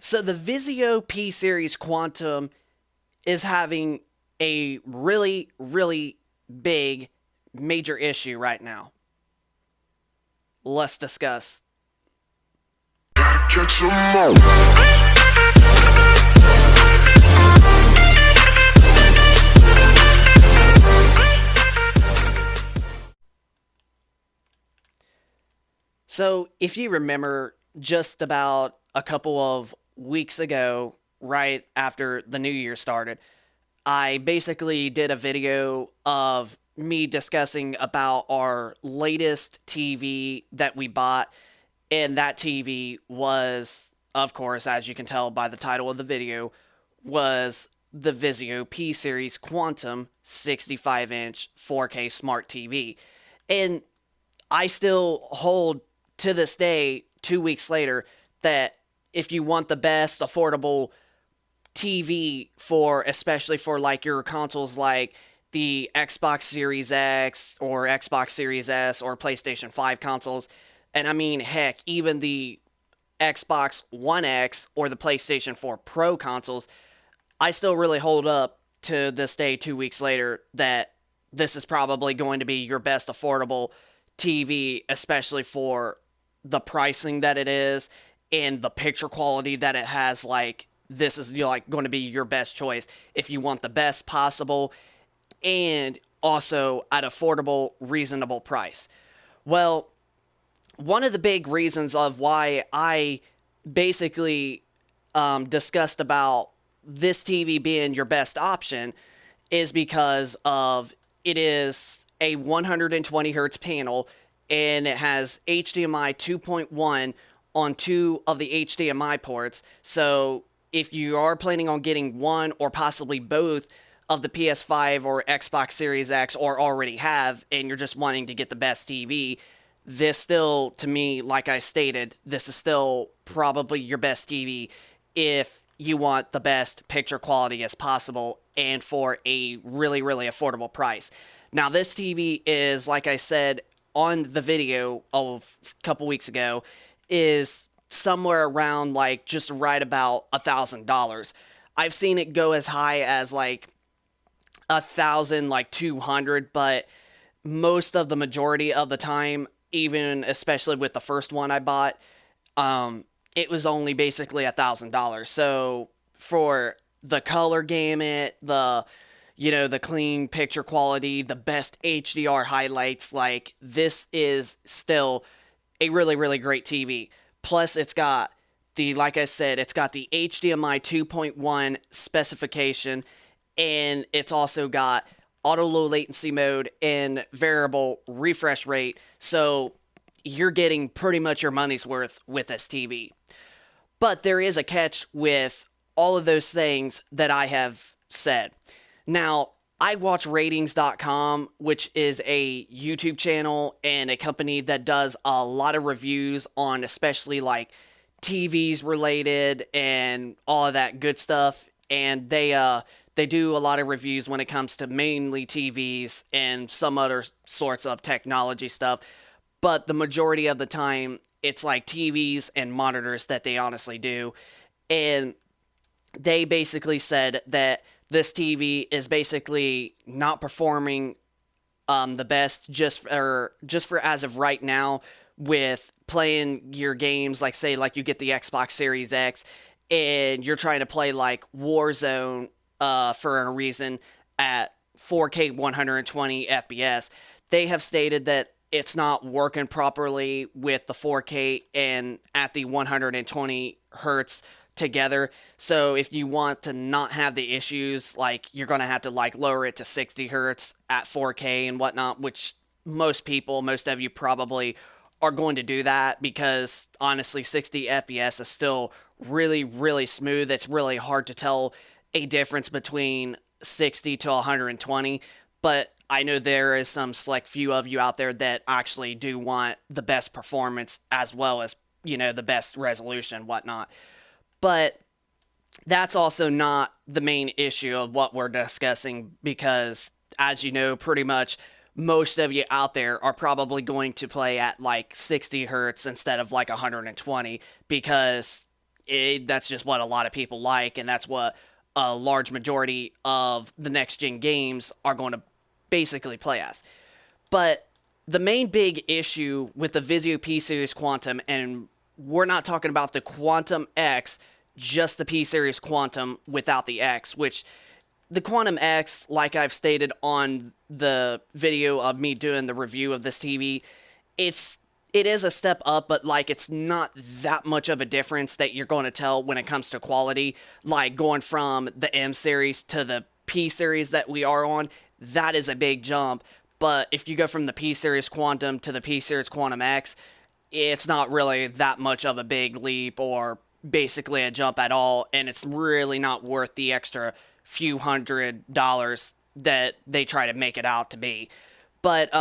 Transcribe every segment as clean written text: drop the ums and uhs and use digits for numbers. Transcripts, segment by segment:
So the VIZIO P Series Quantum is having a really, really big major issue right now. Let's discuss. Catch 'em all. So, if you remember, just about a couple of weeks ago, right after the new year started, I basically did a video of me discussing about our latest TV that we bought, and that TV was, of course, as you can tell by the title of the video, was the VIZIO P Series Quantum 65-inch 4K Smart TV. And I still hold to this day, 2 weeks later, that if you want the best affordable TV for, especially for like your consoles like the Xbox Series X or Xbox Series S or PlayStation 5 consoles, and I mean, heck, even the Xbox One X or the PlayStation 4 Pro consoles, I still really hold up to this day, 2 weeks later, that this is probably going to be your best affordable TV, especially for the pricing that it is and the picture quality that it has. Like, this is, like going to be your best choice if you want the best possible and also at affordable, reasonable price. Well, one of the big reasons of why I basically discussed about this TV being your best option is because of it is a 120 hertz panel and it has HDMI 2.1 on two of the HDMI ports. So if you are planning on getting one or possibly both of the PS5 or Xbox Series X or already have, and you're just wanting to get the best TV, this still, to me, like I stated, this is still probably your best TV if you want the best picture quality as possible and for a really, really affordable price. Now, this TV is, like I said on the video of a couple weeks ago, is somewhere around like just right about $1,000. I've seen it go as high as like 1,000, like 200, but most of the majority of the time, even especially with the first one I bought, it was only basically $1,000. So for the color gamut, the clean picture quality, the best HDR highlights, like this is still a really, really great TV. Plus, it's got like I said, it's got the HDMI 2.1 specification, and it's also got auto low latency mode and variable refresh rate. So you're getting pretty much your money's worth with this TV. But there is a catch with all of those things that I have said. Now, I watch ratings.com, which is a YouTube channel and a company that does a lot of reviews on especially like TVs related and all of that good stuff. And they do a lot of reviews when it comes to mainly TVs and some other sorts of technology stuff. But the majority of the time, it's like TVs and monitors that they honestly do. And they basically said that this TV is basically not performing the best just for as of right now with playing your games, like say like you get the Xbox Series X and you're trying to play like Warzone for a reason at 4K 120 FPS. They have stated that it's not working properly with the 4K and at the 120 hertz together. So if you want to not have the issues, like you're going to have to like lower it to 60 hertz at 4K and whatnot, which most of you probably are going to do that because honestly 60 FPS is still really, really smooth. It's really hard to tell a difference between 60 to 120, but I know there is some select few of you out there that actually do want the best performance as well as, the best resolution and whatnot. But that's also not the main issue of what we're discussing because, as you know, pretty much most of you out there are probably going to play at like 60 hertz instead of like 120 because that's just what a lot of people like, and that's what a large majority of the next gen games are going to basically play as. But the main big issue with the VIZIO P Series Quantum, and we're not talking about the Quantum X, just the P Series Quantum without the X, which the Quantum X, like I've stated on the video of me doing the review of this TV, it is a step up, but like it's not that much of a difference that you're going to tell when it comes to quality. Like going from the M series to the P series that we are on, that is a big jump. But if you go from the P series Quantum to the P series Quantum X, it's not really that much of a big leap or basically a jump at all, and it's really not worth the extra few $100 that they try to make it out to be. But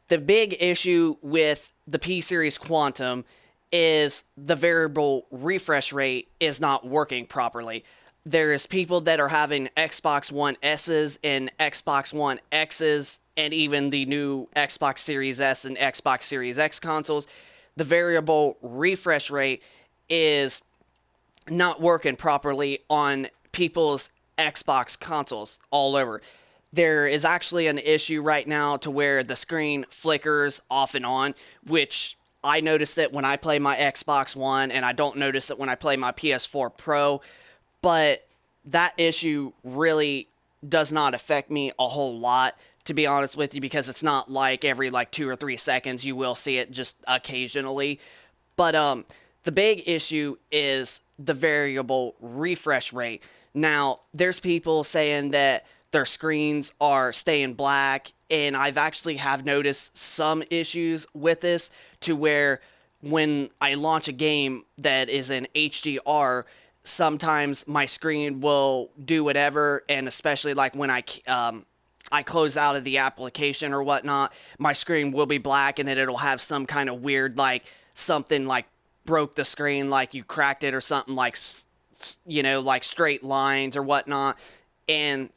the big issue with the P Series Quantum is the variable refresh rate is not working properly. There's people that are having Xbox One S's and Xbox One X's and even the new Xbox Series S and Xbox Series X consoles. The variable refresh rate is not working properly on people's Xbox consoles all over. There is actually an issue right now to where the screen flickers off and on, which I notice it when I play my Xbox One, and I don't notice it when I play my PS4 Pro, but that issue really does not affect me a whole lot, to be honest with you, because it's not like every like 2 or 3 seconds you will see it, just occasionally. But the big issue is the variable refresh rate. Now, there's people saying that their screens are staying black, and I've actually have noticed some issues with this to where when I launch a game that is in HDR, sometimes my screen will do whatever, and especially like when I close out of the application or whatnot, my screen will be black, and then it'll have some kind of weird, like, something like broke the screen, like you cracked it or something, like, you know, like straight lines or whatnot. And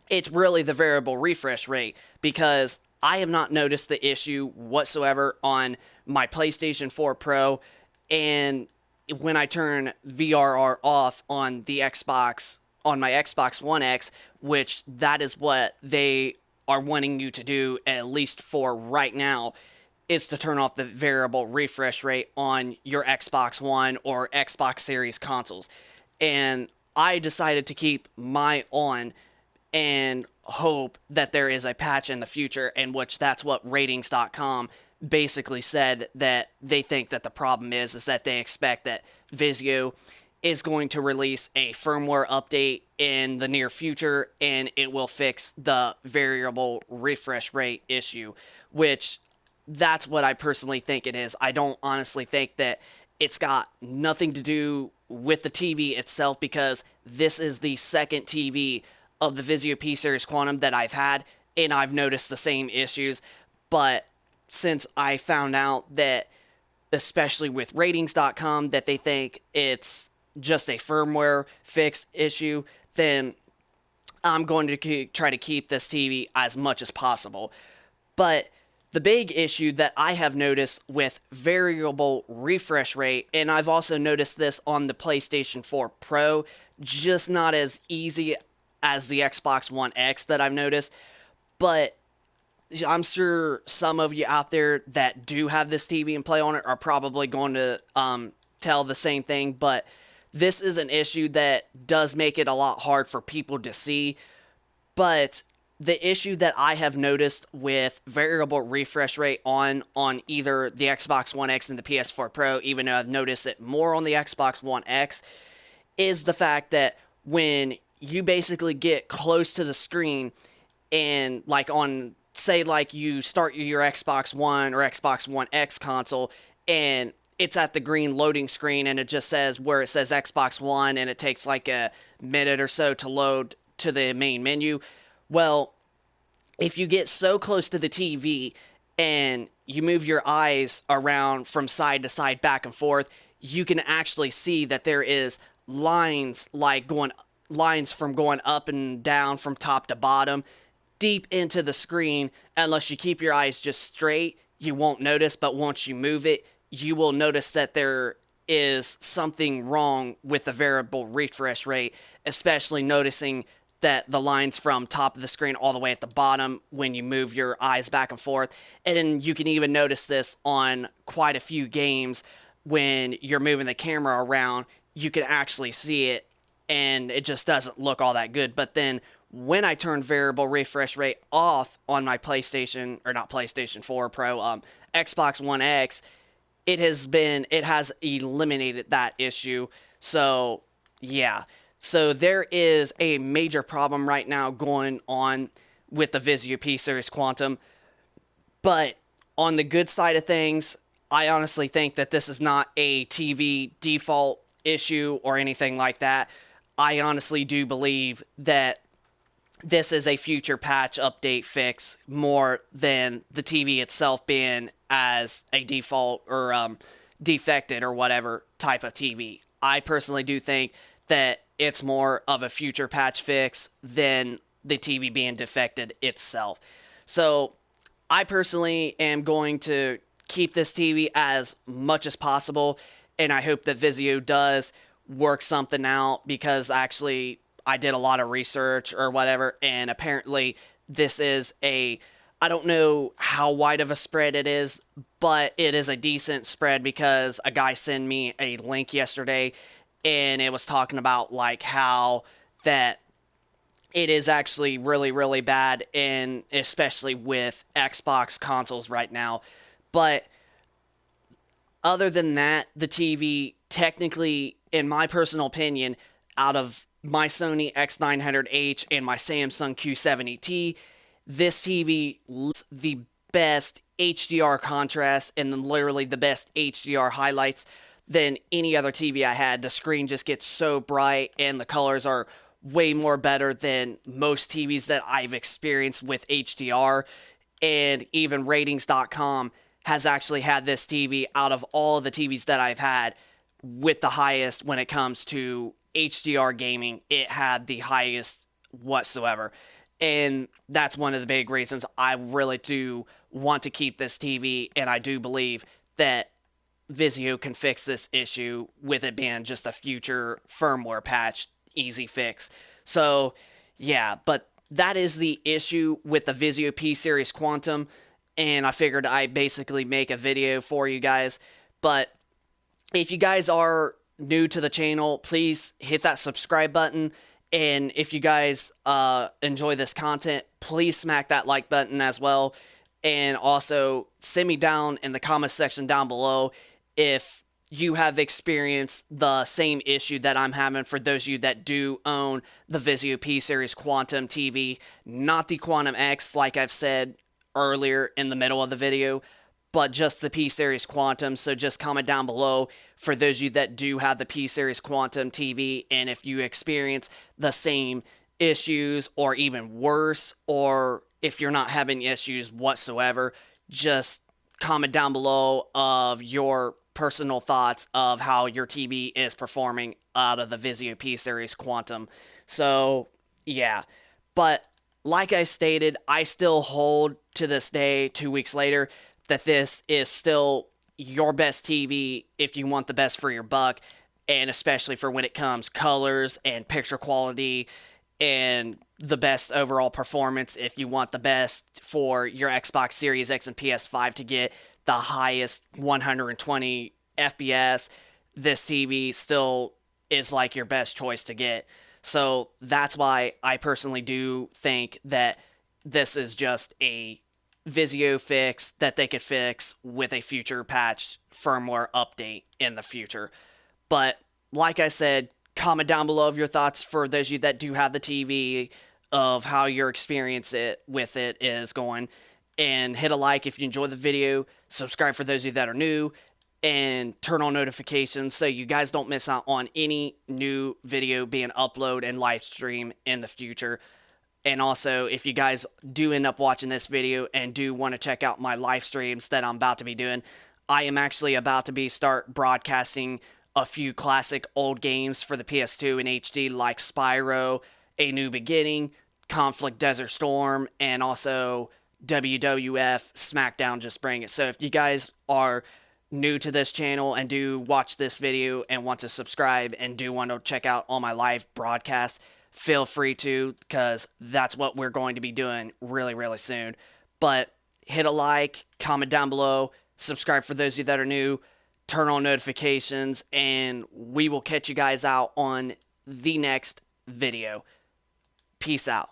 it's really the variable refresh rate, because I have not noticed the issue whatsoever on my PlayStation 4 Pro, and when I turn VRR off on the Xbox, on my Xbox One X, which that is what they are wanting you to do, at least for right now, is to turn off the variable refresh rate on your Xbox One or Xbox Series consoles. And I decided to keep my on and hope that there is a patch in the future, in which that's what ratings.com basically said, that they think that the problem is that they expect that VIZIO is going to release a firmware update in the near future, and it will fix the variable refresh rate issue, which that's what I personally think it is. I don't honestly think that it's got nothing to do with the TV itself, because this is the second TV of the VIZIO P Series Quantum that I've had, and I've noticed the same issues. But since I found out that, especially with ratings.com, that they think it's just a firmware fix issue, then I'm going to try to keep this TV as much as possible. But the big issue that I have noticed with variable refresh rate, and I've also noticed this on the PlayStation 4 Pro, just not as easy as the Xbox One X that I've noticed, but I'm sure some of you out there that do have this TV and play on it are probably going to tell the same thing, but this is an issue that does make it a lot hard for people to see. But the issue that I have noticed with variable refresh rate on either the Xbox One X and the PS4 Pro, even though I've noticed it more on the Xbox One X, is the fact that when you basically get close to the screen, and like on, say like you start your Xbox One or Xbox One X console, and it's at the green loading screen, and it just says where it says Xbox One, and it takes like a minute or so to load to the main menu. Well, if you get so close to the TV and you move your eyes around from side to side, back and forth, you can actually see that there is lines from going up and down from top to bottom deep into the screen. Unless you keep your eyes just straight, you won't notice, but once you move it, you will notice that there is something wrong with the variable refresh rate, especially noticing that the lines from top of the screen all the way at the bottom when you move your eyes back and forth. And then you can even notice this on quite a few games when you're moving the camera around, you can actually see it and it just doesn't look all that good. But then when I turn variable refresh rate off on my PlayStation, or not PlayStation 4 Pro, Xbox One X, it has eliminated that issue. So yeah, so there is a major problem right now going on with the VIZIO P Series Quantum. But on the good side of things, I honestly think that this is not a TV default issue or anything like that. I honestly do believe that this is a future patch update fix more than the TV itself being as a default or defected or whatever type of TV. I personally do think that it's more of a future patch fix than the TV being defected itself. So I personally am going to keep this TV as much as possible, and I hope that Vizio does work something out, because actually I did a lot of research or whatever, and apparently this is I don't know how wide of a spread it is, but it is a decent spread, because a guy sent me a link yesterday and it was talking about like how that it is actually really, really bad, and especially with Xbox consoles right now. But other than that, the TV, technically, in my personal opinion, out of my Sony X900H and my Samsung Q70T, this TV is the best HDR contrast and then literally the best HDR highlights than any other TV I had. The screen just gets so bright and the colors are way more better than most TVs that I've experienced with HDR. And even ratings.com has actually had this TV out of all the TVs that I've had with the highest when it comes to HDR gaming. It had the highest whatsoever. And that's one of the big reasons I really do want to keep this TV, and I do believe that Vizio can fix this issue with it being just a future firmware patch, easy fix. So, yeah, but that is the issue with the Vizio P Series Quantum, and I figured I'd basically make a video for you guys. But if you guys are new to the channel, please hit that subscribe button. And if you guys enjoy this content, please smack that like button as well. And also send me down in the comment section down below if you have experienced the same issue that I'm having, for those of you that do own the Vizio P Series Quantum TV, not the Quantum X like I've said earlier in the middle of the video, but just the P Series Quantum. So just comment down below for those of you that do have the P Series Quantum TV, and if you experience the same issues or even worse, or if you're not having issues whatsoever, just comment down below of your personal thoughts of how your TV is performing out of the Vizio P Series Quantum. So, yeah. But like I stated, I still hold to this day, 2 weeks later, that this is still your best TV if you want the best for your buck, and especially for when it comes colors and picture quality and the best overall performance. If you want the best for your Xbox Series X and PS5 to get the highest 120 FPS, this TV still is like your best choice to get. So that's why I personally do think that this is just a Vizio fix that they could fix with a future patch firmware update in the future. But like I said, comment down below of your thoughts for those of you that do have the TV, of how your experience with it is going. And hit a like if you enjoy the video, subscribe for those of you that are new, and turn on notifications so you guys don't miss out on any new video being uploaded and live stream in the future. And also, if you guys do end up watching this video and do want to check out my live streams that I'm about to be doing, I am actually about to start broadcasting a few classic old games for the PS2 in HD, like Spyro, A New Beginning, Conflict Desert Storm, and also WWF SmackDown Just Bring It. So if you guys are new to this channel and do watch this video and want to subscribe and do want to check out all my live broadcasts, feel free to, because that's what we're going to be doing really, really soon. But hit a like, comment down below, subscribe for those of you that are new, turn on notifications, and we will catch you guys out on the next video. Peace out.